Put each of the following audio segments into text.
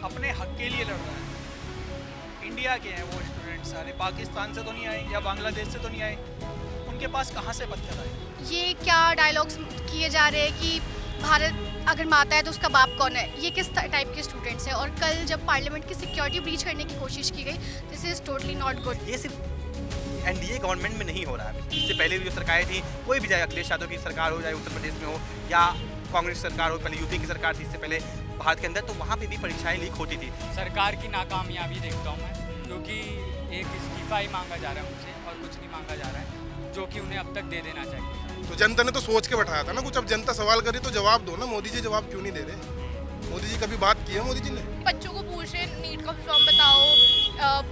अपने हक के लिए लड़ रहा है। इंडिया के हैं वो स्टूडेंट सारे, पाकिस्तान से तो नहीं आए या बांग्लादेश से तो नहीं आए, उनके पास कहाँ से पत्थर आए? ये क्या डायलॉग्स किए जा रहे हैं कि भारत अगर माता है तो उसका बाप कौन है? ये किस टाइप के स्टूडेंट्स हैं? और कल जब पार्लियामेंट की सिक्योरिटी ब्रीच करने की कोशिश की गई, this is totally not good. ये सिर्फ एनडीए गवर्नमेंट में नहीं हो रहा है, इससे पहले भी जो सरकारें थी, कोई भी चाहे अखिलेश यादव की सरकार हो, चाहे उत्तर प्रदेश में हो या कांग्रेस सरकार हो, पहले यूपी की सरकार थी इससे पहले भारत के अंदर, तो वहाँ पे भी परीक्षाएं लीक होती थी। सरकार की नाकामयाबी देखता हूँ मैं, क्योंकि एक इस्तीफा ही मांगा जा रहा है उनसे और कुछ नहीं मांगा जा रहा है, जो कि उन्हें अब तक दे देना चाहिए। तो जनता ने तो सोच के बैठाया था ना कुछ, अब जनता सवाल करी तो जवाब दो ना। मोदी जी जवाब क्यों नहीं दे रहे? मोदी जी कभी बात की है मोदी जी ने? बच्चों को पूछ रहे नीट का फॉर्म बताओ,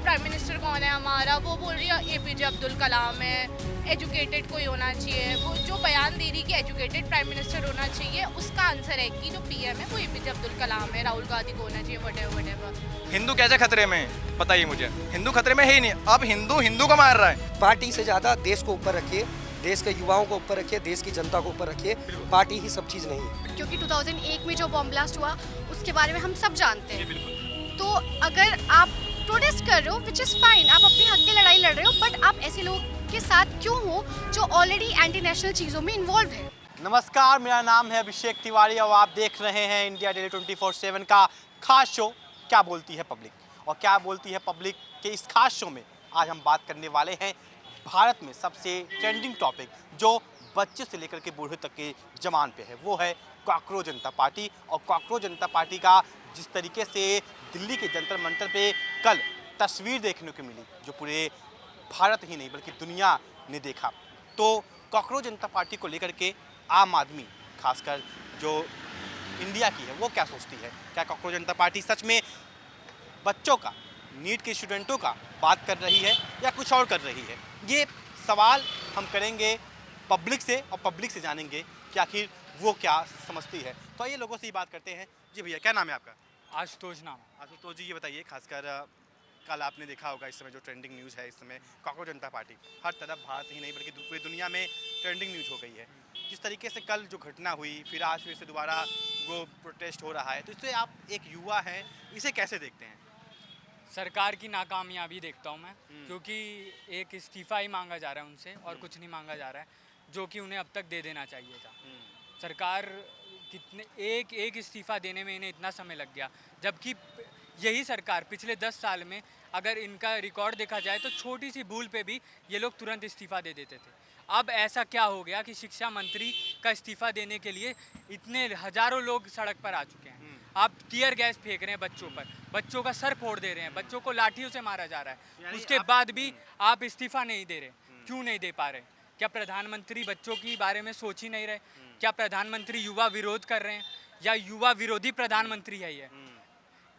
प्राइम मिनिस्टर कौन है हमारा, वो बोल रही है एपीजे अब्दुल कलाम है, एजुकेटेड कोई होना चाहिए। वो जो बयान दे रही कि एजुकेटेड प्राइम मिनिस्टर होना चाहिए, उसका आंसर है कि जो पीएम है वो एपीजे अब्दुल कलाम है, राहुल गांधी को होना चाहिए, वटेवर। हिंदू कैसे खतरे में है? बताइए मुझे। हिंदू खतरे में है ही नहीं, अब हिंदू हिंदू को मार रहा है। पार्टी से ज़्यादा देश को ऊपर रखिए, देश के युवाओं को ऊपर रखिए, देश की जनता को ऊपर रखिए। पार्टी ही सब चीज़ नहीं है। क्योंकि 2001 में जो बॉम्ब ब्लास्ट हुआ उसके बारे में हम सब जानते हैं। तो अगर आप प्रोटेस्ट कर रहे हो, विच इज़ फाइन, आप अपनी हक की लड़ाई लड़ रहे हो, बट आप ऐसे लोगों के साथ क्यों हो जो ऑलरेडी एंटी नेशनल चीज़ों में इन्वॉल्व है? नमस्कार, मेरा नाम है अभिषेक तिवारी और आप देख रहे हैं इंडिया डेली 24/7 का खास शो क्या बोलती है पब्लिक। और क्या बोलती है पब्लिक के इस खास शो में आज हम बात करने वाले हैं भारत में सबसे ट्रेंडिंग टॉपिक जो बच्चे से लेकर के बूढ़े तक के जमान पे है, वो है कॉकरोच जनता पार्टी। और कॉकरोच जनता पार्टी का जिस तरीके से दिल्ली के जंतर मंतर पे कल तस्वीर देखने को मिली, जो पूरे भारत ही नहीं बल्कि दुनिया ने देखा, तो कॉकरोच जनता पार्टी को लेकर के आम आदमी खासकर जो इंडिया की है वो क्या सोचती है? क्या कॉकरोच जनता पार्टी सच में बच्चों का, नीट के स्टूडेंटों का बात कर रही है या कुछ और कर रही है? ये सवाल हम करेंगे पब्लिक से और पब्लिक से जानेंगे कि आखिर वो क्या समझती है। तो आइए लोगों से ही बात करते हैं। जी भैया, क्या नाम है आपका? आशुतोष नाम। आशुतोष जी, ये बताइए, खासकर कल आपने देखा होगा इस समय जो ट्रेंडिंग न्यूज़ है, इस समय कॉकरोच जनता पार्टी हर तरफ भारत ही नहीं बल्कि पूरी दुनिया में ट्रेंडिंग न्यूज़ हो गई है। जिस तरीके से कल जो घटना हुई, फिर आज फिर से दोबारा वो प्रोटेस्ट हो रहा है, तो इससे आप एक युवा हैं, इसे कैसे देखते हैं? सरकार की नाकामयाबी देखता हूँ मैं, क्योंकि एक इस्तीफा ही मांगा जा रहा है उनसे और कुछ नहीं मांगा जा रहा है, जो कि उन्हें अब तक दे देना चाहिए था। सरकार कितने एक इस्तीफा देने में इन्हें इतना समय लग गया, जबकि यही सरकार पिछले 10 साल में अगर इनका रिकॉर्ड देखा जाए तो छोटी सी भूल पे भी ये लोग तुरंत इस्तीफा दे देते थे। अब ऐसा क्या हो गया कि शिक्षा मंत्री का इस्तीफा देने के लिए इतने हजारों लोग सड़क पर आ चुके हैं। आप टीयर गैस फेंक रहे हैं बच्चों पर, बच्चों का सर फोड़ दे रहे हैं, बच्चों को लाठियों से मारा जा रहा है, उसके बाद भी आप इस्तीफा नहीं दे रहे। क्यों नहीं दे पा रहे? क्या प्रधानमंत्री बच्चों के बारे में सोच ही नहीं रहे? क्या प्रधानमंत्री युवा विरोध कर रहे हैं या युवा विरोधी प्रधानमंत्री है?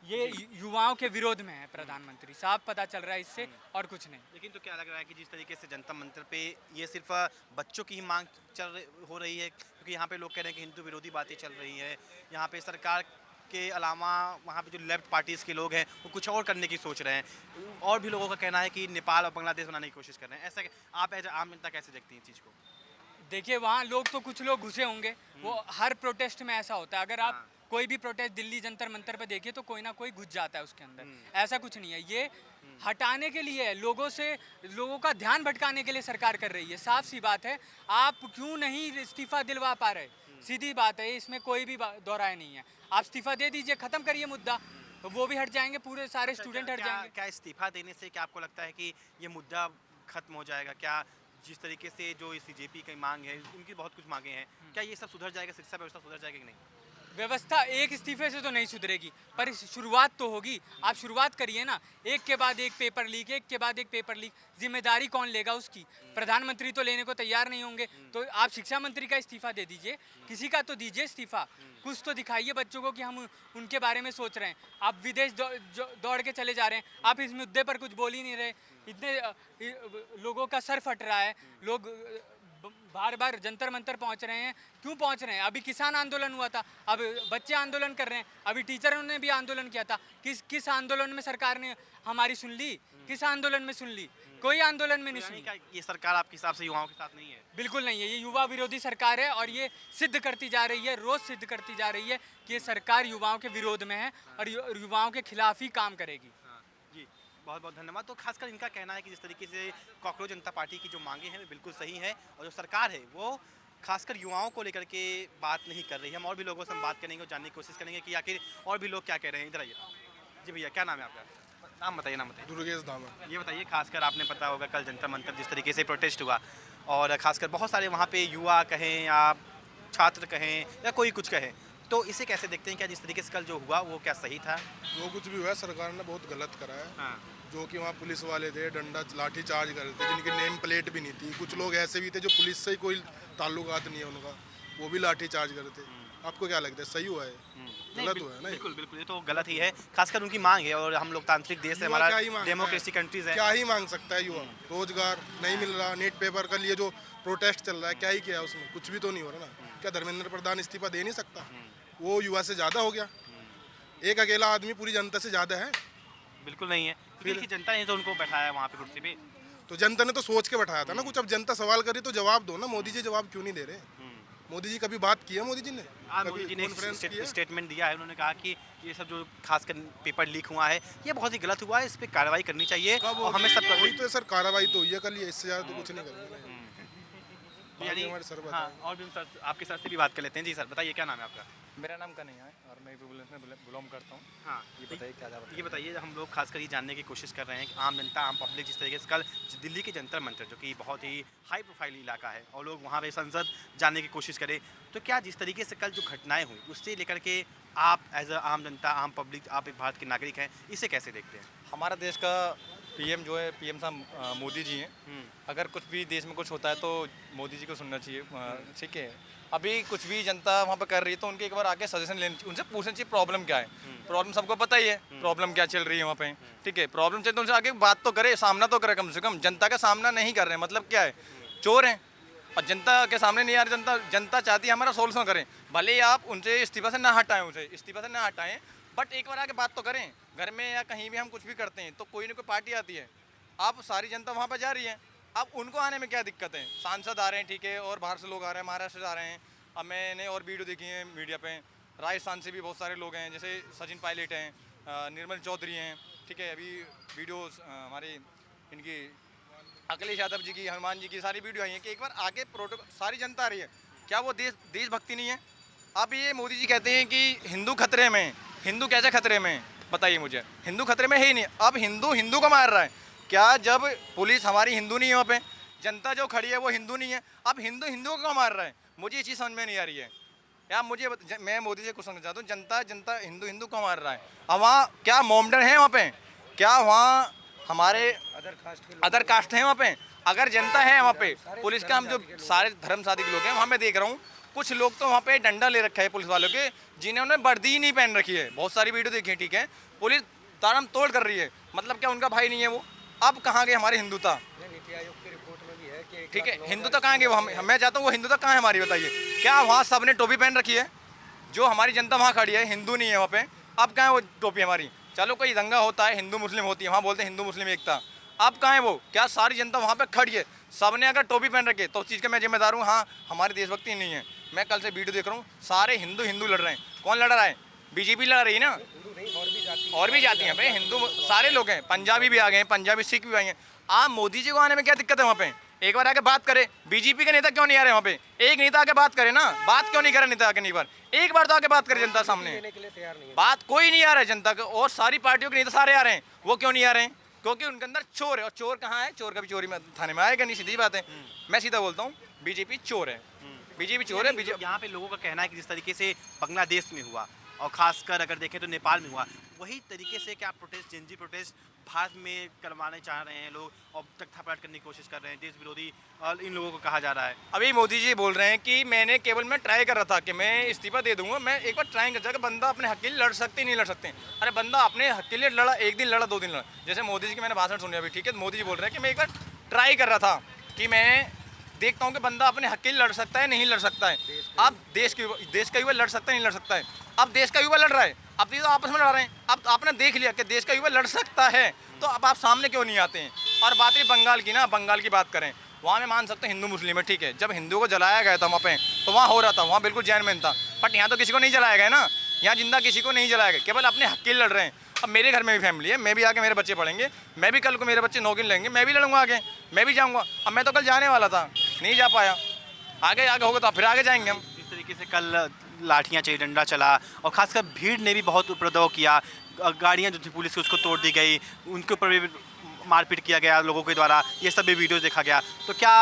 ये युवाओं के विरोध में है प्रधानमंत्री, साफ पता चल रहा है इससे और कुछ नहीं। लेकिन तो क्या लग रहा है कि जिस तरीके से जनता मंत्र पे ये सिर्फ बच्चों की ही मांग हो रही है, क्योंकि यहाँ पे लोग कह रहे हैं कि हिंदू विरोधी बातें चल रही है, यहाँ पे सरकार के अलावा वहाँ पे जो लेफ्ट पार्टीज़ के लोग हैं वो कुछ और करने की सोच रहे हैं, और भी लोगों का कहना है कि नेपाल और बांग्लादेश बनाने की कोशिश कर रहे हैं। ऐसा आप एज आम जनता कैसे देखती हैं इस चीज़ को? देखिए, वहाँ लोग तो कुछ लोग घुसे होंगे, वो हर प्रोटेस्ट में ऐसा होता है। अगर आप कोई भी प्रोटेस्ट दिल्ली जंतर मंतर पे देखिए तो कोई ना कोई घुस जाता है उसके अंदर। ऐसा कुछ नहीं है, ये हटाने के लिए है, लोगों का ध्यान भटकाने के लिए सरकार कर रही है। साफ सी बात है, आप क्यों नहीं इस्तीफा दिलवा पा रहे? सीधी बात है, इसमें कोई भी दोहराए नहीं है। आप इस्तीफा दे दीजिए, खत्म करिए मुद्दा, तो वो भी हट जाएंगे, पूरे सारे स्टूडेंट हट जाएंगे। क्या इस्तीफा देने से क्या आपको लगता है कि ये मुद्दा खत्म हो जाएगा? क्या जिस तरीके से जो बीजेपी की मांग है, उनकी बहुत कुछ मांगे हैं, क्या ये सब सुधर जाएगा, शिक्षा व्यवस्था सुधर जाएगी कि नहीं? व्यवस्था एक इस्तीफे से तो नहीं सुधरेगी, पर शुरुआत तो होगी। आप शुरुआत करिए ना, एक के बाद एक पेपर लीक, एक के बाद एक पेपर लीक। जिम्मेदारी कौन लेगा उसकी? प्रधानमंत्री तो लेने को तैयार नहीं होंगे, तो आप शिक्षा मंत्री का इस्तीफा दे दीजिए, किसी का तो दीजिए इस्तीफा। कुछ तो दिखाइए बच्चों को कि हम उनके बारे में सोच रहे हैं। आप विदेश दौड़ के चले जा रहे हैं, आप इस मुद्दे पर कुछ बोल ही नहीं रहे। इतने लोगों का सर फट रहा है, लोग बार बार जंतर मंतर पहुंच रहे हैं, क्यों पहुंच रहे हैं? अभी किसान आंदोलन हुआ था, अब बच्चे आंदोलन कर रहे हैं, अभी टीचरों ने भी आंदोलन किया था। किस आंदोलन में सरकार ने हमारी सुन ली? किस आंदोलन में सुन ली? कोई आंदोलन में नहीं यानी सुनी। क्या ये सरकार आपके हिसाब से युवाओं के साथ नहीं है? बिल्कुल नहीं है, ये युवा विरोधी सरकार है और ये सिद्ध करती जा रही है, रोज सिद्ध करती जा रही है कि ये सरकार युवाओं के विरोध में है और युवाओं के खिलाफ ही काम करेगी। हाँ, जी बहुत बहुत धन्यवाद। तो खासकर इनका कहना है कि जिस तरीके से कॉकरोच जनता पार्टी की जो मांगे हैं वे बिल्कुल सही है और जो सरकार है वो खासकर युवाओं को लेकर के बात नहीं कर रही है। हम और भी लोगों से हम बात करेंगे और जानने की कोशिश करेंगे कि आखिर और भी लोग क्या कह रहे हैं। इधर आइए जी भैया, क्या नाम है आपका? नाम बताइए, नाम बताइए। दुर्गेश दामा। ये बताइए, खासकर आपने पता होगा कल जंतर मंतर जिस तरीके से प्रोटेस्ट हुआ और खासकर बहुत सारे वहाँ पे युवा कहें या छात्र कहें या कोई कुछ कहें, तो इसे कैसे देखते हैं? क्या जिस तरीके से कल जो हुआ वो क्या सही था? जो कुछ भी हुआ सरकार ने बहुत गलत करा है। हाँ, जो कि वहाँ पुलिस वाले थे, डंडा लाठी चार्ज कर रहे थे, जिनकी नेम प्लेट भी नहीं थी। कुछ लोग ऐसे भी थे जो पुलिस से ही कोई ताल्लुकात नहीं है उनका, वो भी लाठी चार्ज कर रहे थे। आपको क्या लगता है, सही हुआ है गलत हुआ है? नहीं, बिल्कुल बिल्कुल, ये तो गलत ही है। खासकर उनकी मांग है और हम लोकतांत्रिक देश है, युवा हमारा क्या ही मांगता है? डेमोक्रेसी कंट्रीज है। क्या ही मांग सकता है युवा? रोजगार नहीं मिल रहा, नीट पेपर का लिए जो प्रोटेस्ट चल रहा है, क्या ही किया है उसमें? कुछ भी तो नहीं हो रहा ना। क्या धर्मेंद्र प्रधान इस्तीफा दे नहीं सकता? वो युवा से ज़्यादा हो गया। एक अकेला आदमी पूरी जनता से ज़्यादा है। बिल्कुल नहीं है, फिर की जनता ने तो उनको बैठाया वहाँ पे कुर्सी पे। तो जनता ने तो सोच के बैठाया था ना कुछ। अब जनता सवाल करी तो जवाब दो ना। मोदी जी जवाब क्यों नहीं दे रहे? मोदी जी कभी बात की है? मोदी जी ने आज मोदी जी ने एक स्टेटमेंट दिया है, उन्होंने कहा कि ये सब जो खासकर पेपर लीक हुआ है ये बहुत ही गलत हुआ है, इस पर कार्रवाई करनी चाहिए और हमें सब वही तो सर, कार्रवाई तो ये कर लिया, इससे ज़्यादा तो कुछ नहीं करेंगे। यानी हमारे सर हाँ, और भी सर आपके सर से भी बात कर लेते हैं। जी सर बताइए, क्या नाम है आपका? मेरा नाम का नहीं है और मैं एम्बुलेंस में बिलोंग करता हूँ। हाँ, ये बताइए क्या जवाब? ये बताइए, हम लोग खासकर ये जानने की कोशिश कर रहे हैं कि आम जनता, आम पब्लिक जिस तरीके से कल दिल्ली के जंतर मंतर जो कि बहुत ही हाई प्रोफाइल इलाका है और लोग वहाँ पे संसद जानने की कोशिश करें, तो क्या जिस तरीके से कल जो घटनाएं हुई उससे लेकर के आप एज अ आम जनता, आम पब्लिक, आप एक भारत के नागरिक हैं, इसे कैसे देखते हैं? हमारा देश का पीएम जो है, पीएम साहब मोदी जी हैं। अगर कुछ भी देश में कुछ होता है तो मोदी जी को सुनना चाहिए, ठीक है। अभी कुछ भी जनता वहाँ पर कर रही है तो उनके एक बार आके सजेशन लेना चाहिए, उनसे पूछना चाहिए प्रॉब्लम क्या है। प्रॉब्लम सबको पता ही है, प्रॉब्लम क्या चल रही है वहाँ पे, ठीक है। प्रॉब्लम चाहिए तो उनसे आगे बात तो करे, सामना तो करे कम से कम। जनता का सामना नहीं कर रहे हैं, मतलब क्या है? चोर हैं और जनता के सामने नहीं आ रही। जनता चाहती है हमारा सोल्यूशन करें, भले ही आप उनसे इस्तीफा से ना हटाएं, उसे इस्तीफा से ना हटाएं, बट एक बार आके बात तो करें। घर में या कहीं भी हम कुछ भी करते हैं तो कोई ना कोई पार्टी आती है, आप सारी जनता वहाँ पर जा रही है, अब उनको आने में क्या दिक्कत है? सांसद आ रहे हैं, ठीक है, और बाहर से लोग आ रहे हैं, महाराष्ट्र से आ रहे हैं। अब मैंने और वीडियो देखी है मीडिया पे, राजस्थान से भी बहुत सारे लोग हैं, जैसे सचिन पायलट हैं, निर्मल चौधरी हैं, ठीक है। अभी वीडियोस हमारे इनकी अखिलेश यादव जी की, हनुमान जी की सारी वीडियो आई हैं कि एक बार आगे प्रोटोकॉल, सारी जनता आ रही है। क्या वो देशभक्ति नहीं है? अब ये मोदी जी कहते हैं कि हिंदू खतरे में, हिंदू कैसे खतरे में? बताइए मुझे, हिंदू खतरे में है ही नहीं। अब हिंदू को मार रहा है क्या? जब पुलिस हमारी हिंदू नहीं है, वहाँ पे जनता जो खड़ी है वो हिंदू नहीं है, अब हिंदू को क्यों मार रहा है? मुझे ये चीज़ समझ में नहीं आ रही है। या मैं मोदी जी को समझना चाहता हूँ, जनता हिंदू को मार रहा है। अब वहाँ क्या मोमडन है? वहाँ पे क्या वहाँ हमारे अदर कास्ट हैं? वहाँ पे अगर जनता है वहाँ पे, पुलिस का हम जो सारे धर्म साधिक लोग हैं वहाँ मैं देख रहा हूँ, कुछ लोग तो वहाँ पे डंडा ले रखा है पुलिस वालों के, जिन्होंने वर्दी ही नहीं पहन रखी है। बहुत सारी वीडियो देखी है, ठीक है। पुलिस तारम तोड़ कर रही है, मतलब क्या उनका भाई नहीं है वो? अब कहाँ गए हमारे हिंदुता? नीति आयोग की रिपोर्ट में भी है कि ठीक है, हिंदुता कहाँ गए वो? मैं चाहता हूँ वो हिंदुता कहाँ है हमारी, बताइए। क्या वहाँ सबने टोपी पहन रखी है? जो हमारी जनता वहाँ खड़ी है हिंदू नहीं है वहाँ पे, अब कहाँ है वो टोपी हमारी? चलो कोई दंगा होता है, हिंदू मुस्लिम होती है, वहाँ बोलते हैं हिंदू मुस्लिम एकता, अब कहाँ है वो? क्या सारी जनता वहाँ पे खड़ी है? सबने अगर टोपी पहन रखे तो उस चीज़ का मैं जिम्मेदार हूँ? हाँ, हमारी देशभक्ति नहीं है। मैं कल से वीडियो देख रहा हूँ, सारे हिंदू लड़ रहे हैं। कौन लड़ रहा है? बीजेपी लड़ रही है ना, और भी जाती हैं भाई, हिंदू सारे लोग हैं, पंजाबी भी आ गए हैं, पंजाबी सिख भी आए हैं। आप मोदी जी को आने में क्या दिक्कत है? वहाँ पे एक बार आके बात करें। बीजेपी के नेता क्यों नहीं आ रहे वहाँ पे? एक नेता आके बात करे ना, बात क्यों नहीं करे नेता आके? नहीं, एक बार तो आके बात करे जनता सामने। देने के लिए तैयार नहीं है। बात कोई नहीं आ रहा है जनता का, और सारी पार्टियों के नेता सारे आ रहे हैं, वो क्यों नहीं आ रहे हैं? क्योंकि उनके अंदर चोर है, और चोर कहाँ है? चोर कभी चोरी में थाने में आएगा नहीं, सीधी बात है। मैं सीधा बोलता हूँ, बीजेपी चोर है, बीजेपी चोर है। यहाँ पे लोगों का कहना है कि जिस तरीके से बांग्लादेश में हुआ और खासकर अगर देखें तो नेपाल में हुआ, वही तरीके से क्या प्रोटेस्ट, जेनजी प्रोटेस्ट भारत में करवाने चाह रहे हैं लोग और तख्ता पलट करने की कोशिश कर रहे हैं, देश विरोधी और इन लोगों को कहा जा रहा है। अभी मोदी जी बोल रहे हैं कि मैंने केवल मैं ट्राई कर रहा था कि मैं इस्तीफा दे दूंगा, मैं एक बार ट्राई कर, बंदा अपने हक के लिए लड़ सकते नहीं लड़ सकते? अरे बंदा अपने हक के लिए लड़ा, एक दिन लड़ा, 2 दिन लड़ा। जैसे मोदी जी की मैंने भाषण सुनी अभी, ठीक है, मोदी जी बोल रहे हैं कि मैं एक बार ट्राई कर रहा था कि मैं देखता हूँ कि बंदा अपने हक के लिए लड़ सकता है नहीं लड़ सकता है। अब देश का युवा लड़ सकता है नहीं लड़ सकता है। अब देश का युवा लड़ रहा है, अब ये तो आपस में लड़ रहे हैं। अब आपने देख लिया कि देश का युवा लड़ सकता है, तो अब आप सामने क्यों नहीं आते हैं। और बात है बंगाल की ना, बंगाल की बात करें, वहाँ मैं मान सकता हूँ हिंदू मुस्लिम है, ठीक है। जब हिंदुओं को जलाया गया था वहाँ पे, तो वहाँ हो रहा था, वहाँ बिल्कुल जेन्युइन था। बट यहाँ तो किसी को नहीं जलाया गया ना, यहाँ जिंदा किसी को नहीं जलाया गया, केवल अपने हक के लिए लड़ रहे हैं। अब मेरे घर में भी फैमिली है, मैं भी आगे मेरे बच्चे पढ़ेंगे, मैं भी कल को मेरे बच्चे नौकरी लेंगे, मैं भी लड़ूंगा आगे, मैं भी जाऊँगा। अब मैं तो कल जाने वाला था, नहीं जा पाया, आगे होगा तो फिर आगे जाएंगे हम। जिस तरीके से कल लाठियाँ चली, डंडा चला, और खासकर भीड़ ने भी बहुत उपद्रव किया, गाड़ियाँ जो थी पुलिस की उसको तोड़ दी गई, उनके ऊपर भी मारपीट किया गया लोगों के द्वारा, ये सब भी वीडियोस देखा गया। तो क्या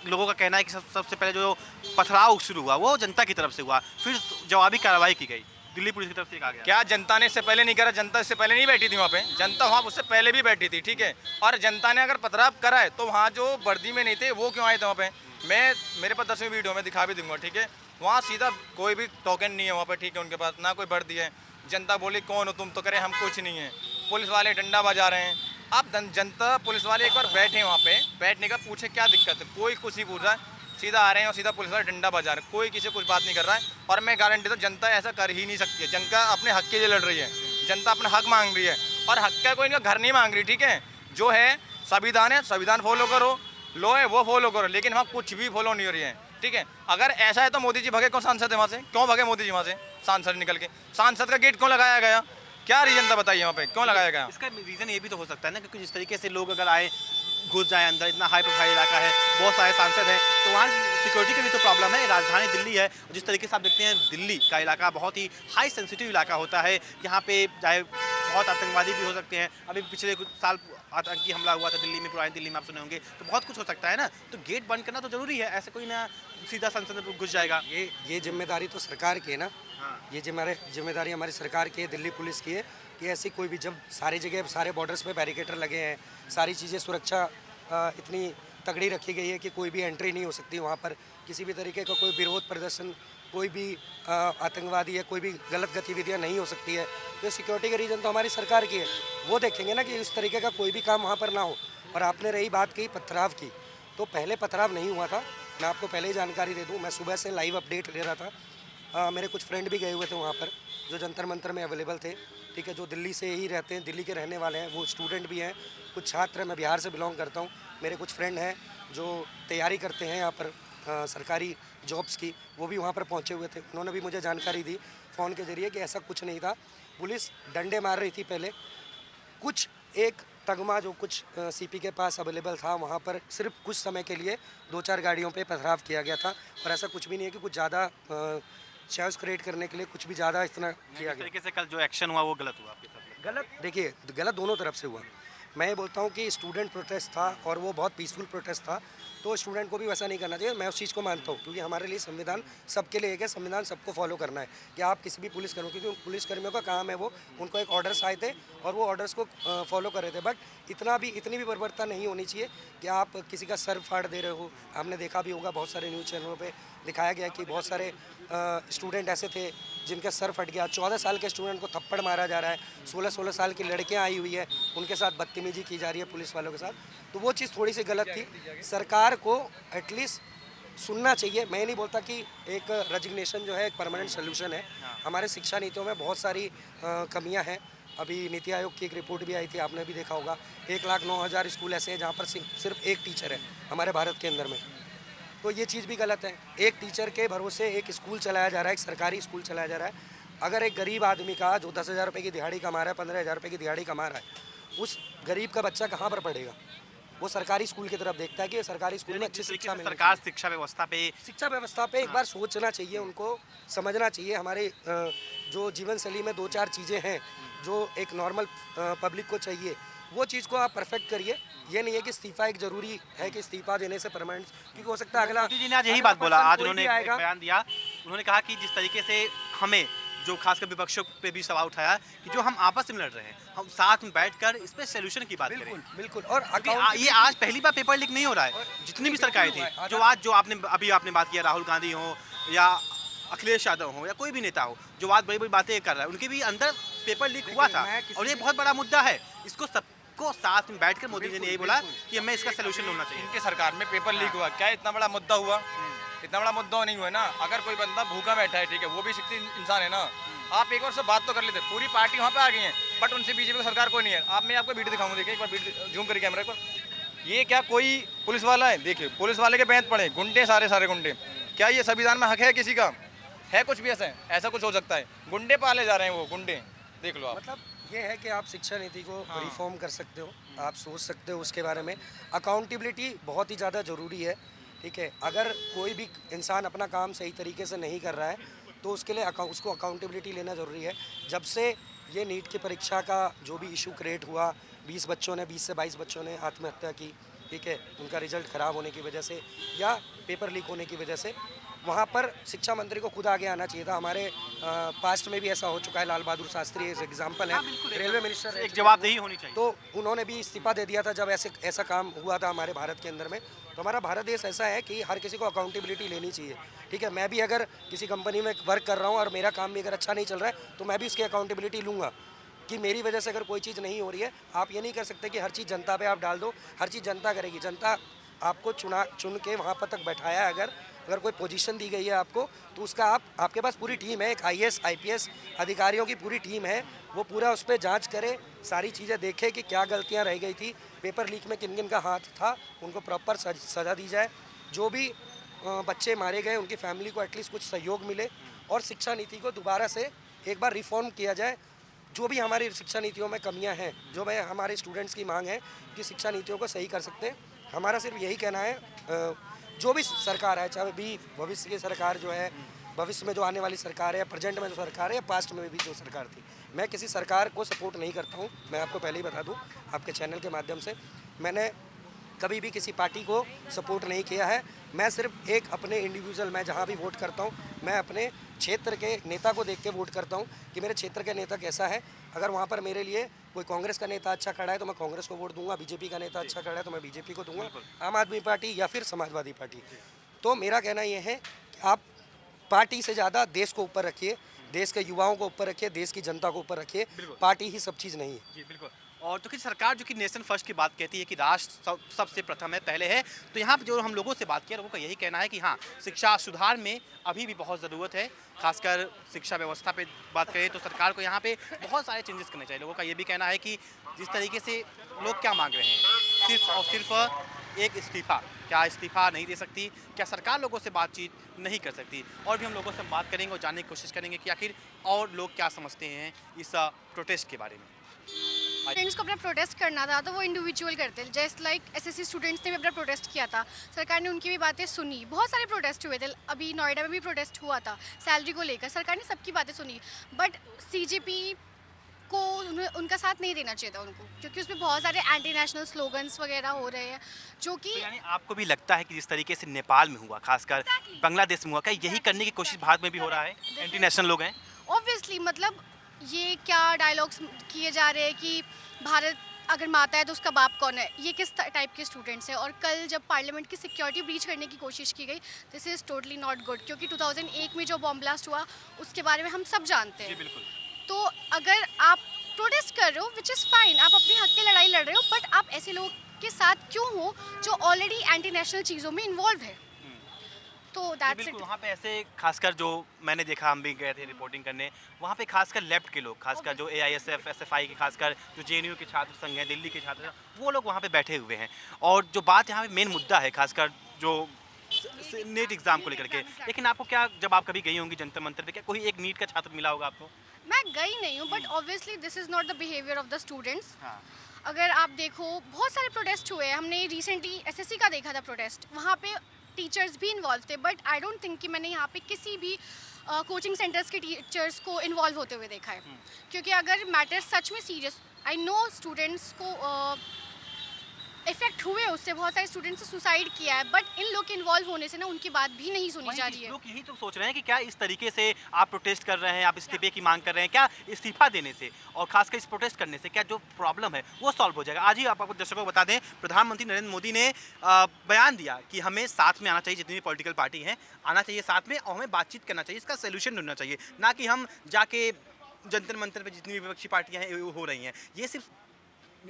लोगों का कहना है कि सबसे पहले जो पथराव शुरू हुआ वो जनता की तरफ से हुआ, फिर जवाबी कार्रवाई की गई दिल्ली पुलिस की तरफ से कहा गया? क्या जनता ने इससे पहले नहीं करा? जनता इससे पहले नहीं बैठी थी वहाँ पे, जनता वहाँ उससे पहले भी बैठी थी, ठीक है। और जनता ने अगर पथराव करा है तो वहाँ जो वर्दी में नहीं थे वो क्यों आए थे वहाँ पे? मेरे पास 10वीं वीडियो में दिखा भी दूंगा, ठीक है। वहाँ सीधा कोई भी टोकन नहीं है वहाँ पे, ठीक है, उनके पास ना कोई वर्दी है। जनता बोली कौन हो तुम, तो करे हम कुछ नहीं है। पुलिस वाले डंडा बजा रहे हैं। अब जनता पुलिस वाले एक बार बैठे वहाँ पे, बैठने का पूछे क्या दिक्कत है, कोई कुछ नहीं पूछ रहा है, सीधा आ रहे हैं और सीधा पुलिस वाले डंडा बजा रहे हैं, कोई किसी से कुछ बात नहीं कर रहा है। और मैं गारंटी तो जनता ऐसा कर ही नहीं सकती है। जनता अपने हक के लिए लड़ रही है, जनता अपना हक मांग रही है, और हक का कोई इनका घर नहीं मांग रही, ठीक है। जो है संविधान फॉलो करो, लो है वो फॉलो करो, लेकिन वहाँ कुछ भी फॉलो नहीं हो रही है, ठीक है। अगर ऐसा है तो मोदी जी भगे, कौन सांसद है वहाँ से, क्यों भगे मोदी जी वहाँ से सांसद निकल के? सांसद का गेट क्यों लगाया गया, क्या रीजन था बताइए वहाँ पे, क्यों लगाया गया? इसका रीज़न ये भी तो हो सकता है ना, क्योंकि जिस तरीके से लोग अगर आए घुस जाए अंदर, इतना हाई प्रोफाइल इलाका है, बहुत सारे सांसद हैं, तो वहाँ सिक्योरिटी का भी तो प्रॉब्लम है। राजधानी दिल्ली है, जिस तरीके से आप देखते हैं दिल्ली का इलाका बहुत ही हाई सेंसिटिव इलाका होता है। यहाँ पे चाहे बहुत आतंकवादी भी हो सकते हैं। अभी पिछले कुछ साल आतंकी हमला हुआ था दिल्ली में, पुरानी दिल्ली में, आप सुने होंगे, तो बहुत कुछ हो सकता है ना। तो गेट बंद करना तो जरूरी है, ऐसे कोई ना सीधा संसद में घुस जाएगा। ये जिम्मेदारी तो सरकार की है ना। ये जिम्मेदारी हमारी सरकार की है, दिल्ली पुलिस की है, कि ऐसी कोई भी, जब सारी जगह सारे बॉर्डर्स पे बैरिकेटर लगे हैं, सारी चीज़ें सुरक्षा इतनी तगड़ी रखी गई है कि कोई भी एंट्री नहीं हो सकती वहाँ पर, किसी भी तरीके का कोई विरोध प्रदर्शन, कोई भी आतंकवादी है, कोई भी गलत गतिविधियाँ नहीं हो सकती है। तो सिक्योरिटी का रीज़न तो हमारी सरकार की है, वो देखेंगे ना कि इस तरीके का कोई भी काम वहाँ पर ना हो। और आपने रही बात की पथराव की, तो पहले पथराव नहीं हुआ था, मैं आपको पहले ही जानकारी दे दूँ। मैं सुबह से लाइव अपडेट ले रहा था, मेरे कुछ फ्रेंड भी गए हुए थे वहाँ पर जो जंतर मंतर में अवेलेबल थे, ठीक है, जो दिल्ली से ही रहते हैं, दिल्ली के रहने वाले हैं, वो स्टूडेंट भी हैं, कुछ छात्र हैं, मैं बिहार से बिलोंग करता हूँ, मेरे कुछ फ्रेंड हैं जो तैयारी करते हैं यहाँ पर सरकारी जॉब्स की, वो भी वहाँ पर पहुँचे हुए थे। उन्होंने भी मुझे जानकारी दी फ़ोन के ज़रिए कि ऐसा कुछ नहीं था, पुलिस डंडे मार रही थी पहले, कुछ एक तगमा जो कुछ सीपी के पास अवेलेबल था, वहाँ पर सिर्फ कुछ समय के लिए 2-4 गाड़ियों पे पथराव किया गया था, और ऐसा कुछ भी नहीं है कि कुछ ज़्यादा चार्ज क्रिएट करने के लिए कुछ भी ज़्यादा इतना किया गया। तरीके से कल जो एक्शन हुआ वो गलत हुआ आपके साथ? गलत, देखिए गलत दोनों तरफ से हुआ। मैं ये बोलता हूँ कि स्टूडेंट प्रोटेस्ट था और वो बहुत पीसफुल प्रोटेस्ट था, तो स्टूडेंट को भी वैसा नहीं करना चाहिए। मैं उस चीज़ को मानता हूँ, क्योंकि हमारे लिए संविधान सबके लिए एक है, संविधान सबको फॉलो करना है। कि आप किसी भी पुलिसकर्मी, क्योंकि पुलिसकर्मियों का काम है वो, उनको एक ऑर्डर्स आए थे और वो ऑर्डर्स को फॉलो कर रहे थे। बट इतनी भी बर्बरता नहीं होनी चाहिए कि आप किसी का सर फाड़ दे रहे हो। आपने देखा भी होगा, बहुत सारे न्यूज़ चैनलों पर दिखाया गया कि बहुत सारे स्टूडेंट ऐसे थे जिनका सर फट गया। 14 साल के स्टूडेंट को थप्पड़ मारा जा रहा है, 16-16 साल की लड़कियां आई हुई है, उनके साथ बदतमीजी की जा रही है पुलिस वालों के साथ, तो वो चीज़ थोड़ी सी गलत थी। सरकार को एटलीस्ट सुनना चाहिए। मैं नहीं बोलता कि एक रेजिग्नेशन जो है एक परमानेंट सोल्यूशन है। हमारे शिक्षा नीतियों में बहुत सारी कमियां हैं। अभी नीति आयोग की एक रिपोर्ट भी आई थी, आपने भी देखा होगा। 1,09,000 स्कूल ऐसे हैं जहाँ पर सिर्फ एक टीचर है हमारे भारत के अंदर में, तो ये चीज़ भी गलत है। एक टीचर के भरोसे एक स्कूल चलाया जा रहा है, एक सरकारी स्कूल चलाया जा रहा है। अगर एक गरीब आदमी का जो 10,000 रुपये की दिहाड़ी कमा रहा है, 15,000 रुपये की दिहाड़ी कमा रहा है, उस गरीब का बच्चा कहाँ पर पढ़ेगा? वो सरकारी स्कूल की तरफ देखता है कि सरकारी स्कूल में अच्छी शिक्षा मिले। सरकार शिक्षा व्यवस्था पे एक बार सोचना चाहिए, उनको समझना चाहिए। हमारे जो जीवन शैली में 2-4 चीज़ें हैं जो एक नॉर्मल पब्लिक को चाहिए, वो चीज़ को आप परफेक्ट करिए। ये नहीं है कि इस्तीफा एक ज़रूरी है कि इस्तीफा देने से परमानेंट, क्योंकि हो सकता है अगला जी ने आज यही बात बोला। आज उन्होंने एक बयान दिया, उन्होंने कहा कि जिस तरीके से हमें जो खासकर विपक्षों पे भी सवाल उठाया कि जो हम आपस में लड़ रहे हैं, हम साथ में बैठकर इस पे सोल्यूशन की बात करें। बिल्कुल। और ये आज पहली बार पेपर लीक नहीं हो रहा है। जितनी भी सरकारें थी, जो आपने बात किया, राहुल गांधी हो या अखिलेश यादव हो या कोई भी नेता हो जो बड़ी बड़ी बातें कर रहा है, उनके भी अंदर पेपर लीक हुआ था, और ये बहुत बड़ा मुद्दा है। इसको सब सबको साथ में बैठकर मोदी जी ने यही बोला कि हमें इसका सोल्यूशन ढूंढना चाहिए। इनके सरकार में पेपर लीक हुआ, क्या इतना बड़ा मुद्दा हुआ? इतना बड़ा मुद्दा नहीं हुआ ना। अगर कोई बंदा भूखा बैठा है, ठीक है, वो भी शिक्षित इंसान है ना, आप एक बार से बात तो कर लेते। पूरी पार्टी वहाँ पे आ गई है, बट उनसे बीजेपी की सरकार कोई नहीं है। आप मैं आपको वीडियो दिखाऊंगा, देखिए एक बार वीडियो जूम करके कैमरे पर। ये क्या कोई पुलिस वाला है? देखिए पुलिस वाले के बैंत पड़े, गुंडे, सारे गुंडे। क्या ये संविधान में हक है किसी का? है कुछ भी ऐसा कुछ हो सकता है? गुंडे पाले जा रहे हैं, वो गुंडे, देख लो आप। मतलब ये है कि आप शिक्षा नीति को रिफॉर्म कर सकते हो, आप सोच सकते हो उसके बारे में। अकाउंटेबिलिटी बहुत ही ज़्यादा ज़रूरी है, ठीक है। अगर कोई भी इंसान अपना काम सही तरीके से नहीं कर रहा है तो उसके लिए उसको अकाउंटेबिलिटी लेना ज़रूरी है। जब से ये नीट की परीक्षा का जो भी इशू क्रिएट हुआ, 20 से 22 बच्चों ने आत्महत्या की, ठीक है, उनका रिजल्ट ख़राब होने की वजह से या पेपर लीक होने की वजह से, वहाँ पर शिक्षा मंत्री को खुद आगे आना चाहिए था। हमारे पास्ट में भी ऐसा हो चुका है, लाल बहादुर शास्त्री एक एग्जाम्पल है, रेलवे मिनिस्टर, एक जवाबदेही होनी चाहिए। तो उन्होंने भी इस्तीफा दे दिया था जब ऐसा काम हुआ था हमारे भारत के अंदर में। तो हमारा भारत देश ऐसा है कि हर किसी को अकाउंटेबिलिटी लेनी चाहिए, ठीक है। मैं भी अगर किसी कंपनी में वर्क कर रहा हूँ और मेरा काम भी अगर अच्छा नहीं चल रहा है तो मैं भी उसकी अकाउंटेबिलिटी लूँगा कि मेरी वजह से अगर कोई चीज़ नहीं हो रही है। आप ये नहीं कर सकते कि हर चीज़ जनता पे आप डाल दो, हर चीज़ जनता करेगी। जनता आपको चुन के वहाँ पर तक बैठाया है, अगर कोई पोजीशन दी गई है आपको तो उसका आपके पास पूरी टीम है, एक IAS IPS अधिकारियों की पूरी टीम है, वो पूरा उस पर जांच करे, सारी चीज़ें देखे कि क्या गलतियां रह गई थी, पेपर लीक में किन किन का हाथ था, उनको प्रॉपर सज़ा दी जाए। जो भी बच्चे मारे गए उनकी फैमिली को एटलीस्ट कुछ सहयोग मिले और शिक्षा नीति को दोबारा से एक बार रिफॉर्म किया जाए। जो भी हमारी शिक्षा नीतियों में कमियां हैं, जो मैं हमारे स्टूडेंट्स की मांग है कि शिक्षा नीतियों को सही कर सकते हैं। हमारा सिर्फ यही कहना है, जो भी सरकार है, चाहे भी भविष्य की सरकार जो है, भविष्य में जो आने वाली सरकार है, प्रेजेंट में जो सरकार है, पास्ट में भी जो सरकार थी, मैं किसी सरकार को सपोर्ट नहीं करता हूँ। मैं आपको पहले ही बता दूँ आपके चैनल के माध्यम से, मैंने कभी भी किसी पार्टी को सपोर्ट नहीं किया है। मैं सिर्फ एक अपने इंडिविजुअल, मैं जहाँ भी वोट करता हूँ मैं अपने क्षेत्र के नेता को देख के वोट करता हूँ कि मेरे क्षेत्र का नेता कैसा है। अगर वहाँ पर मेरे लिए कोई कांग्रेस का नेता अच्छा खड़ा है तो मैं कांग्रेस को वोट दूंगा, बीजेपी का नेता अच्छा खड़ा है तो मैं बीजेपी को दूंगा, आम आदमी पार्टी या फिर समाजवादी पार्टी। तो मेरा कहना ये है कि आप पार्टी से ज़्यादा देश को ऊपर रखिए, देश के युवाओं को ऊपर रखिए, देश की जनता को ऊपर रखिए। पार्टी ही सब चीज़ नहीं है। जी बिल्कुल। और तो कि सरकार जो कि नेशन फर्स्ट की बात कहती है कि राष्ट्र सबसे प्रथम है, पहले है, तो यहाँ पर जो हम लोगों से बात किया लोगों का यही कहना है कि हाँ, शिक्षा सुधार में अभी भी बहुत ज़रूरत है। खासकर शिक्षा व्यवस्था पे बात करें तो सरकार को यहाँ पे बहुत सारे चेंजेस करने चाहिए। लोगों का ये भी कहना है कि जिस तरीके से लोग क्या मांग रहे हैं, सिर्फ और सिर्फ एक इस्तीफ़ा, क्या इस्तीफ़ा नहीं दे सकती? क्या सरकार लोगों से बातचीत नहीं कर सकती? और भी हम लोगों से बात करेंगे और जानने की कोशिश करेंगे कि आखिर और लोग क्या समझते हैं इस प्रोटेस्ट के बारे में। स्टूडेंट्स को अपना प्रोटेस्ट करना था तो वो इंडिविजुअल करते, जस्ट लाइक SSC स्टूडेंट्स ने भी अपना प्रोटेस्ट किया था, सरकार ने उनकी भी बातें सुनी। बहुत सारे प्रोटेस्ट हुए थे, अभी नोएडा में भी प्रोटेस्ट हुआ था सैलरी को लेकर, सरकार ने सबकी बातें सुनी। बट CJP को उनका साथ नहीं देना चाहिए था उनको, क्योंकि उसमें बहुत सारे एंटी नेशनल स्लोगन्स वगैरह हो रहे हैं जो कि तो यानी आपको भी लगता है कि जिस तरीके से नेपाल में हुआ, खासकर बांग्लादेश में हुआ, क्या यही करने की कोशिश भारत में भी हो रहा है? एंटी नेशनल लोग हैं ऑब्वियसली, मतलब ये क्या डायलॉग्स किए जा रहे हैं कि भारत अगर माता है तो उसका बाप कौन है, ये किस टाइप के स्टूडेंट्स हैं। और कल जब पार्लियामेंट की सिक्योरिटी ब्रीच करने की कोशिश की गई, this is totally not good, क्योंकि 2001 में जो बॉम्ब ब्लास्ट हुआ उसके बारे में हम सब जानते हैं। बिल्कुल। तो अगर आप प्रोटेस्ट कर रहे हो, विच इज़ फाइन, आप अपने हक की लड़ाई लड़ रहे हो, बट आप ऐसे लोग के साथ क्यों हो जो ऑलरेडी एंटी नेशनल चीज़ों में इन्वॉल्व है? तो दैट्स इट। वहाँ पे ऐसे खासकर जो मैंने देखा, हम भी गए थे रिपोर्टिंग करने, वहाँ पे खासकर लेफ्ट के लोग, खासकर जो AISF SFI के, खासकर जो JNU के छात्र संघ हैं, दिल्ली के छात्र, वो लोग वहाँ पे बैठे हुए हैं। और जो बात यहाँ पे मेन मुद्दा है, खासकर जो नीट एग्ज़ाम को लेकर के, लेकिन आपको क्या, जब आप कभी गई होंगी जंतर मंतर पे, क्या कोई एक नीट का छात्र मिला होगा आपको? मैं गई नहीं हूँ, but obviously this is not the behaviour of the students. अगर आप देखो बहुत सारे प्रोटेस्ट हुए हैं, हमने रिसेंटली SSC का देखा था प्रोटेस्ट, वहाँ पे टीचर्स भी इन्वॉल्व थे, बट आई डोंट थिंक कि मैंने यहाँ पे किसी भी कोचिंग सेंटर्स के टीचर्स को इन्वॉल्व होते हुए देखा है। क्योंकि अगर मैटर सच में सीरियस, आई नो स्टूडेंट्स को इफेक्ट हुए, उससे बहुत सारे स्टूडेंट्स ने सुसाइड किया है, बट इन लोग के इन्वॉल्व होने से ना उनकी बात भी नहीं सुनी जा रही है। लोग यही तो सोच रहे हैं कि क्या इस तरीके से आप प्रोटेस्ट कर रहे हैं, आप इस्तीफे की मांग कर रहे हैं, क्या इस्तीफा देने से और खासकर इस प्रोटेस्ट करने से क्या जो प्रॉब्लम है वो सॉल्व हो जाएगा? आज ही आपको दर्शकों को बता दें, प्रधानमंत्री नरेंद्र मोदी ने बयान दिया कि हमें साथ में आना चाहिए, जितनी भी पॉलिटिकल पार्टी हैं आना चाहिए साथ में, और हमें बातचीत करना चाहिए, इसका सोल्यूशन ढूंढना चाहिए, ना कि हम जाके जंतर मंतर पर जितनी भी विपक्षी पार्टियाँ हैं हो रही हैं। ये सिर्फ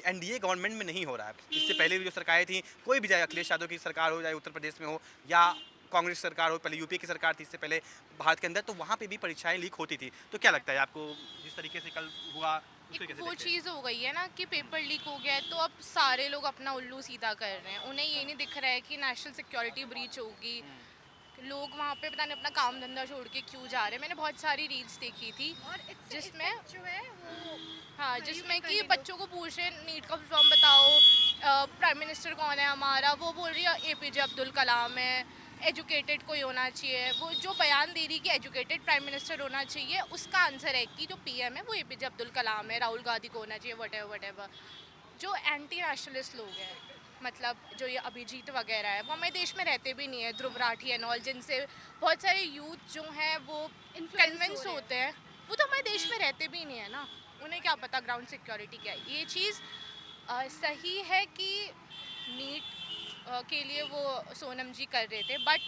एनडीए गवर्नमेंट में नहीं हो रहा है। इससे पहले भी जो सरकारें थी, कोई भी, चाहे अखिलेश यादव की सरकार हो, चाहे उत्तर प्रदेश में हो या कांग्रेस सरकार हो, पहले यूपी की सरकार थी इससे पहले भारत के अंदर, तो वहाँ पे भी परीक्षाएं लीक होती थी। तो क्या लगता है आपको जिस तरीके से कल हुआ उसे कैसे वो देखते हैं? चीज़ हो गई है ना कि पेपर लीक हो गया है तो अब सारे लोग अपना उल्लू सीधा कर रहे हैं। उन्हें ये नहीं दिख रहा है कि नेशनल सिक्योरिटी ब्रीच होगी, लोग वहाँ पे पता नहीं अपना काम धंधा छोड़ के क्यों जा रहे हैं। मैंने बहुत सारी रील्स देखी थी जिसमें जो है वो हाँ जिसमें कि बच्चों को पूछ रहे नीट का फॉर्म बताओ, प्राइम मिनिस्टर कौन है हमारा, वो बोल रही है एपीजे अब्दुल कलाम है, एजुकेटेड कोई होना चाहिए। वो जो बयान दे रही कि एजुकेटेड प्राइम मिनिस्टर होना चाहिए, उसका आंसर है कि जो पीएम है वो एपीजे अब्दुल कलाम है, राहुल गांधी को होना चाहिए, वटेवर। जो एंटी नेशनलिस्ट लोग हैं, मतलब जो ये अभिजीत वगैरह है, वो हमारे देश में रहते भी नहीं है, ध्रुव राठी एंड ऑल, जिनसे बहुत सारे यूथ जो हैं वो कन्विंस होते हैं, वो तो हमारे देश में रहते भी नहीं है ना, उन्हें क्या पता ग्राउंड सिक्योरिटी क्या है। ये चीज़ सही है कि नीट के लिए वो सोनम जी कर रहे थे, बट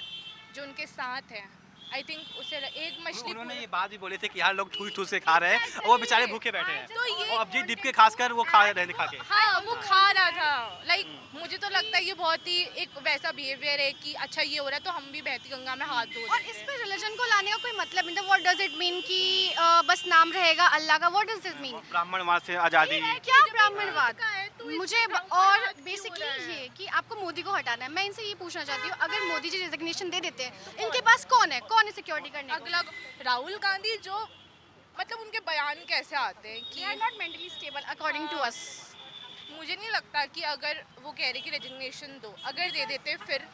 जो उनके साथ हैं आई थिंक उसे एक मछली उन्होंने ये बात भी बोले थे कि यार लोग ठूस ठूस के खा रहे हैं और वो बेचारे भूखे बैठे हैं, तो ये और अभिजीत दीप के खासकर वो खा रहे हैं खा के। हाँ वो खा रहा था। लाइक मुझे तो लगता है ये बहुत ही एक वैसा बिहेवियर है कि अच्छा ये हो रहा है तो हम भी बहती गंगा में हाथ धो और देते इस हैं। पे रिलीजन को लाने का कोई मतलब नहीं था। व्हाट डज इट मीन कि बस नाम रहेगा अल्लाह का? What does it mean? ब्राह्मणवाद से आज़ादी। क्या ब्राह्मणवाद? तो मुझे और बेसिकली ये कि आपको मोदी को हटाना है। मैं इनसे ये पूछना चाहती हूँ, अगर मोदी जी रिजिग्नेशन दे देते हैं, इनके पास कौन है सिक्योरिटी करने को? अगला राहुल गांधी जो मतलब उनके बयान कैसे आते हैं They are कि not mentally stable according to us. मुझे नहीं लगता कि अगर वो कह रहे कि रेजिग्नेशन दो, अगर दे देते फिर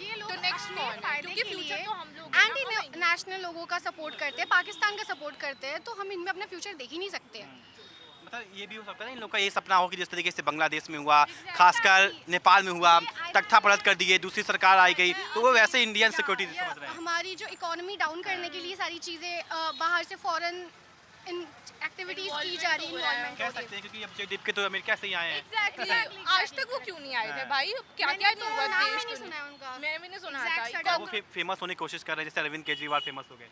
ये लोग तो next अपने कौन है? फायदे क्योंकि के future लिए तो हम लोग हैं ना, एंटी हम नेशनल लोगों का सपोर्ट करते हैं, पाकिस्तान का सपोर्ट करते हैं, तो हम इनमें अपना फ्यूचर देख ही नहीं सकते। मतलब ये भी हो सकता है इन लोग का ये सपना हो कि जिस तरीके से बांग्लादेश में हुआ, खासकर नेपाल में हुआ, तख्ता पलट कर दिए, दूसरी सरकार आई गई, तो वो वैसे इंडियन सिक्योरिटी समझ रहे हैं। हमारी जो इकोनॉमी डाउन करने के लिए सारी चीज़ें बाहर से फॉरेन एक्टिविटीज की जा रही Involvement कह है। सकते हैं क्योंकि अब जे डिप के तो अमेरिका से ही आए हैं। एग्जैक्टली आज तक वो क्यों नहीं आए थे भाई? क्या क्या नहीं हुआ नाम देश नहीं दुनिया- सुना है उनका। मैं भी नहीं सुना Exact था। sudden- वो फेमस होने की कोशिश कर रहे हैं, जैसे अरविंद केजरीवाल फेमस हो गए।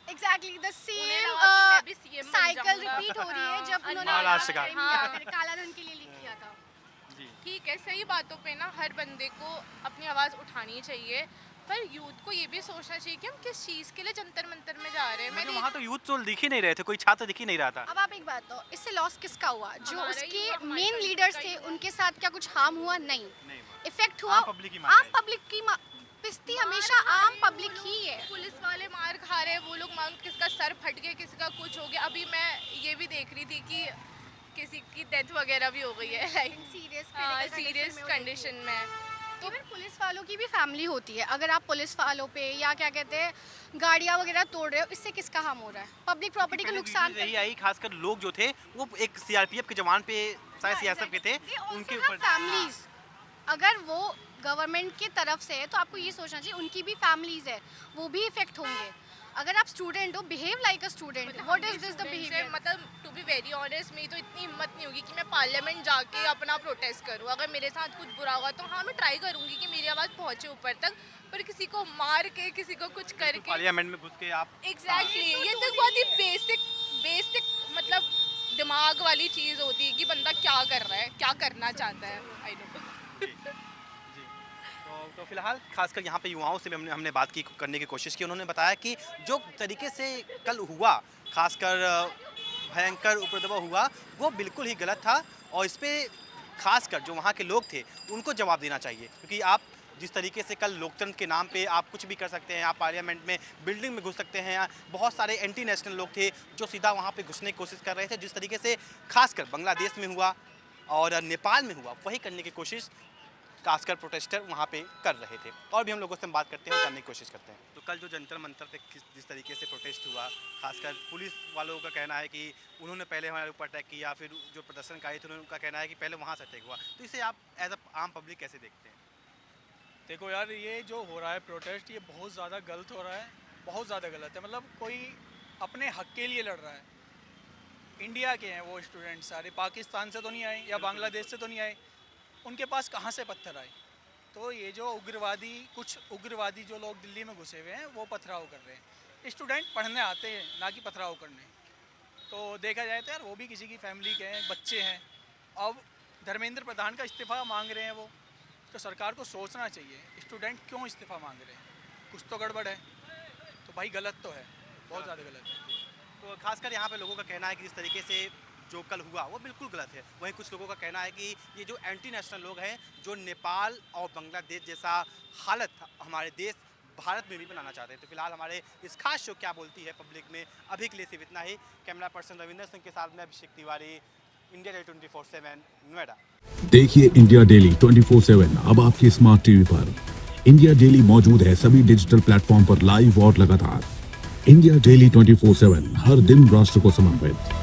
एग्जैक्टली द उन्हें लगा कि मैं भी CM सेम बन साइकिल जाऊंगा। रिपीट हो रही है जब उन्होंने महाराष्ट्र का। हाँ। काला धन के लिए लिख किया था। ठीक है, सही बातों पे ना हर बंदे को अपनी आवाज़ उठानी चाहिए, पर यूथ को ये भी सोचना चाहिए कि हम किस चीज़ के लिए जंतर मंतर में जा रहे हैं। मुझे मैंने वहाँ तो यूथ तो दिख ही नहीं रहे थे, कोई छात्र दिख ही नहीं रहा था। अब आप एक बात तो इससे लॉस किसका हुआ? जो हमारा ही उसके हुआ, हमारी मेन country लीडर्स का ही थे हुआ। उनके साथ क्या कुछ हार्म हुआ? नहीं। नहीं हुआ। इफेक्ट हुआ आम public की मार आम है। पब्लिक की पिस्ती हमेशा आम पब्लिक ही है। पुलिस वाले मार खा रहे हैं, वो लोग मांग, किसका सर फट गया, किसी का कुछ हो गया। अभी मैं ये भी देख रही थी कि किसी की डेथ वगैरह भी हो गई है, लाइक सीरियस कंडीशन में। तो फिर पुलिस वालों की भी फैमिली होती है। अगर आप पुलिस वालों पे या क्या कहते हैं गाड़ियाँ वगैरह तोड़ रहे हो, इससे किसका हार्म हो रहा है? पब्लिक प्रॉपर्टी का पहले नुकसान वीडियोज यही आई, खासकर लोग जो थे वो एक सीआरपीएफ के जवान पे, शायद सीएसएफ के थे, उनके ऊपर। फैमिलीज अगर वो गवर्नमेंट की तरफ से है तो आपको ये सोचना चाहिए उनकी भी फैमिलीज है, वो भी इफेक्ट होंगे। अगर आप स्टूडेंट हो, behave like a student. What is this the behaviour? मतलब टू बी वेरी ऑनेस्ट, मेरी तो इतनी हिम्मत नहीं होगी कि मैं पार्लियामेंट जाके अपना प्रोटेस्ट करूं। अगर मेरे साथ कुछ बुरा हुआ तो हाँ मैं ट्राई करूंगी कि मेरी आवाज़ पहुंचे ऊपर तक, पर किसी को मार के, किसी को कुछ करके पार्लियामेंट में घुस के आप एग्जैक्टली ये तो बहुत ही बेसिक मतलब दिमाग वाली चीज़ होती है कि बंदा क्या कर रहा है, क्या करना चाहता है। I know. तो फिलहाल खासकर यहाँ पे युवाओं से भी हमने बात की करने की कोशिश की। उन्होंने बताया कि जो तरीके से कल हुआ, खासकर भयंकर उपद्रव हुआ, वो बिल्कुल ही गलत था और इस पर खासकर जो वहाँ के लोग थे उनको जवाब देना चाहिए, क्योंकि आप जिस तरीके से कल लोकतंत्र के नाम पे आप कुछ भी कर सकते हैं, आप पार्लियामेंट में बिल्डिंग में घुस सकते हैं। बहुत सारे एंटी नेशनल लोग थे जो सीधा वहाँ पे घुसने की कोशिश कर रहे थे। जिस तरीके से खासकर बांग्लादेश में हुआ और नेपाल में हुआ, वही करने की कोशिश खासकर प्रोटेस्टर वहाँ पे कर रहे थे। और भी हम लोगों से बात करते हैं और जानने की कोशिश करते हैं। तो कल जो जंतर मंतर पे जिस तरीके से प्रोटेस्ट हुआ, खासकर पुलिस वालों का कहना है कि उन्होंने पहले हमारे ऊपर अटैक किया, फिर जो प्रदर्शनकारी थे उनका कहना है कि पहले वहाँ से अटैक हुआ, तो इसे आप एज अ आम पब्लिक कैसे देखते हैं? देखो यार, ये जो हो रहा है प्रोटेस्ट, ये बहुत ज़्यादा गलत हो रहा है, बहुत ज़्यादा गलत है। मतलब कोई अपने हक के लिए लड़ रहा है। इंडिया के हैं वो स्टूडेंट सारे, पाकिस्तान से तो नहीं आए या बांग्लादेश से तो नहीं आए, उनके पास कहाँ से पत्थर आए? तो ये जो कुछ उग्रवादी जो लोग दिल्ली में घुसे हुए हैं वो पथराव कर रहे हैं। स्टूडेंट पढ़ने आते हैं, ना कि पथराव करने। तो देखा जाए तो यार वो भी किसी की फैमिली के हैं, बच्चे हैं। अब धर्मेंद्र प्रधान का इस्तीफ़ा मांग रहे हैं वो, तो सरकार को सोचना चाहिए स्टूडेंट क्यों इस्तीफ़ा मांग रहे हैं, कुछ तो गड़बड़ है। तो भाई गलत तो है, बहुत ज़्यादा गलत है। तो खासकर यहाँ पे लोगों का कहना है कि जिस तरीके से जो कल हुआ वो बिल्कुल गलत है। वहीं कुछ लोगों का कहना है कि ये जो एंटी नेशनल लोग हैं जो नेपाल और बांग्लादेश जैसा हालत हमारे देश भारत में भी बनाना चाहते हैं। तो फिलहाल हमारे इस खास शो क्या बोलती है पब्लिक में अभी के लिए सिर्फ इतना ही। कैमरा पर्सन रविंदर सिंह के साथ मैं अभिषेक तिवारी, इंडिया डेली 24/7 नोएडा। देखिए इंडिया डेली 24/7 अब आपके स्मार्ट टीवी पर। इंडिया डेली मौजूद है सभी डिजिटल प्लेटफॉर्म पर लाइव और लगातार। इंडिया डेली 24/7 हर दिन राष्ट्र को समर्पित।